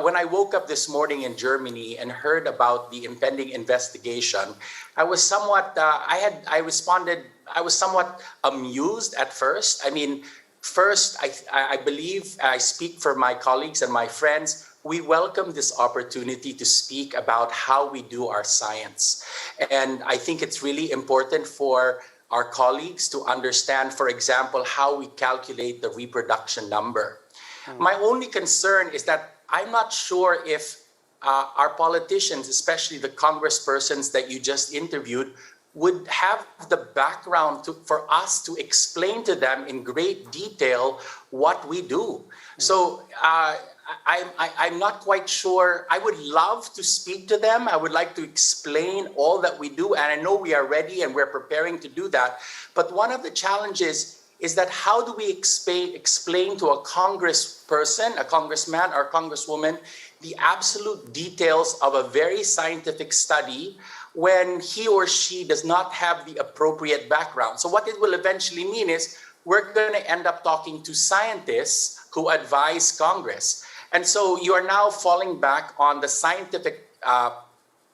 when I woke up this morning in Germany and heard about the impending investigation, I was somewhat, I was somewhat amused at first. I mean, first, I believe I speak for my colleagues and my friends. We welcome this opportunity to speak about how we do our science. And I think it's really important for our colleagues to understand, for example, how we calculate the reproduction number. My only concern is that I'm not sure if our politicians, especially the congresspersons that you just interviewed, would have the background for us to explain to them in great detail what we do. So I'm not quite sure. I would love to speak to them. I would like to explain all that we do. And I know we are ready and we're preparing to do that. But one of the challenges is that how do we explain to a congressperson, a congressman or congresswoman, the absolute details of a very scientific study when he or she does not have the appropriate background? So what it will eventually mean is we're going to end up talking to scientists who advise Congress. And so you are now falling back on the scientific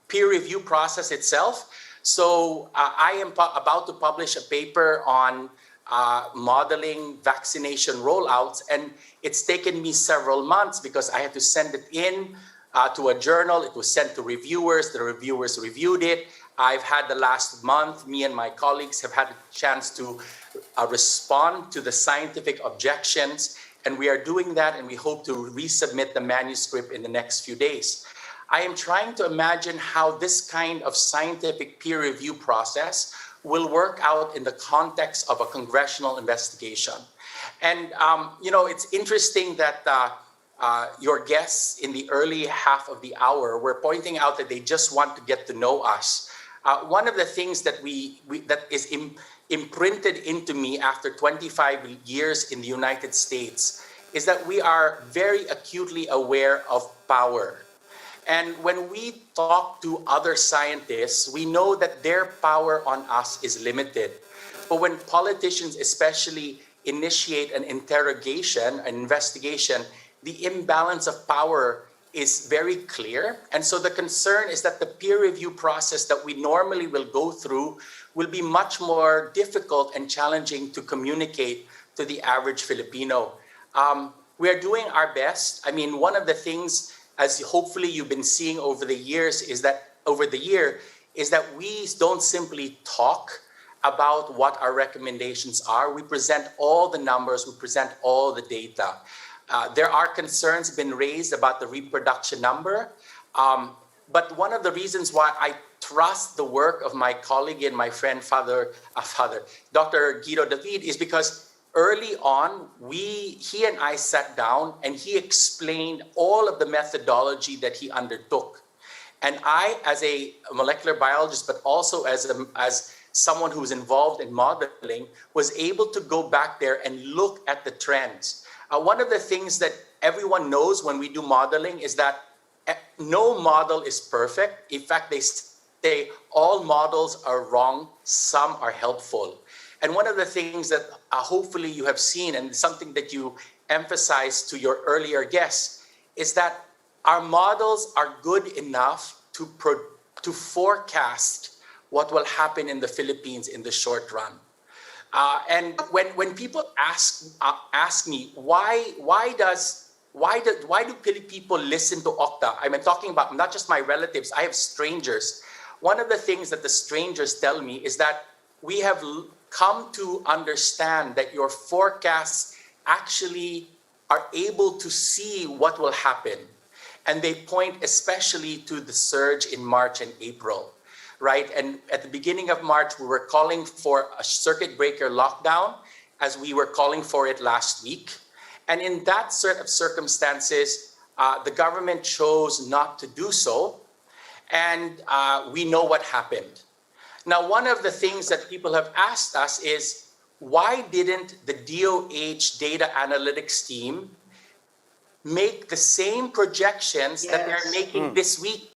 peer review process itself. So I am about to publish a paper on modeling vaccination rollouts, and it's taken me several months because I had to send it in to a journal. It was sent to reviewers. The reviewers reviewed it. I've had the last month, me and my colleagues have had a chance to respond to the scientific objections, and we are doing that, and we hope to resubmit the manuscript in the next few days. I am trying to imagine how this kind of scientific peer review process will work out in the context of a congressional investigation. And, you know, it's interesting that your guests in the early half of the hour were pointing out that they just want to get to know us. One of the things that that is imprinted into me after 25 years in the United States is that we are very acutely aware of power. And when we talk to other scientists, we know that their power on us is limited. But when politicians especially initiate an interrogation, an investigation, the imbalance of power is very clear. And so the concern is that the peer review process that we normally will go through will be much more difficult and challenging to communicate to the average Filipino. We are doing our best. I mean, one of the things, as hopefully you've been seeing over the years, is that we don't simply talk about what our recommendations are. We present all the numbers, we present all the data. There are concerns been raised about the reproduction number, but one of the reasons why I trust the work of my colleague and my friend, Dr. Guido David, is because early on, he and I sat down and he explained all of the methodology that he undertook. And I, as a molecular biologist, but also as someone who's involved in modeling, was able to go back there and look at the trends. One of the things that everyone knows when we do modeling is that no model is perfect. In fact, they say all models are wrong, some are helpful. And one of the things that hopefully you have seen, and something that you emphasized to your earlier guests, is that our models are good enough to forecast what will happen in the Philippines in the short run. And when people ask me why do people listen to OCTA? I'm talking about not just my relatives. I have strangers. One of the things that the strangers tell me is that we have come to understand that your forecasts actually are able to see what will happen. And they point especially to the surge in March and April, right? And at the beginning of March, we were calling for a circuit breaker lockdown, as we were calling for it last week. And in that sort of circumstances, the government chose not to do so. And we know what happened. Now, one of the things that people have asked us is, why didn't the DOH data analytics team make the same projections that they're making this week?